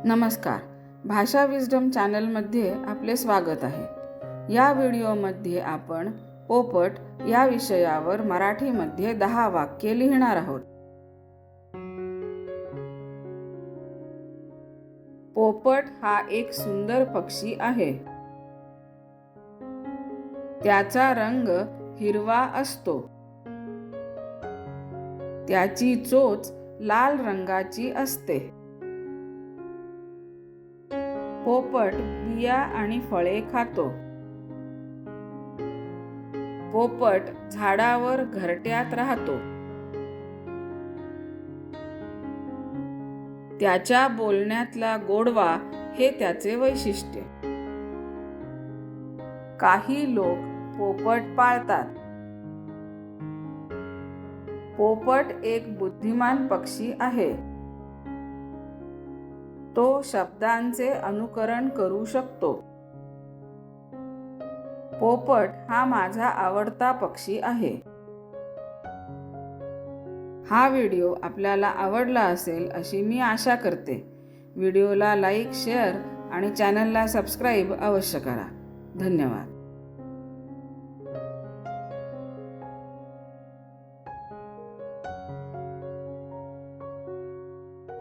नमस्कार. भाषा विजडम चॅनलमध्ये आपले स्वागत आहे. या व्हिडिओमध्ये आपण पोपट या विषयावर मराठीमध्ये 10 वाक्ये लिहिणार आहोत. पोपट हा एक सुंदर पक्षी आहे. त्याचा रंग हिरवा असतो. त्याची चोच लाल रंगाची असते. पोपट बिया आणि फळे खातो. पोपट झाडावर घरट्यात राहतो. त्याच्या बोलण्यातला गोडवा हे त्याचे वैशिष्ट्य. काही लोक पोपट पाळतात. पोपट एक बुद्धिमान पक्षी आहे. तो शब्दांचे अनुकरण करू शकतो. पोपट हा माझा आवडता पक्षी आहे. हा व्हिडिओ आपल्याला आवडला असेल अशी मी आशा करते. व्हिडिओला लाईक, शेअर आणि चॅनलला सबस्क्राईब अवश्य करा. धन्यवाद.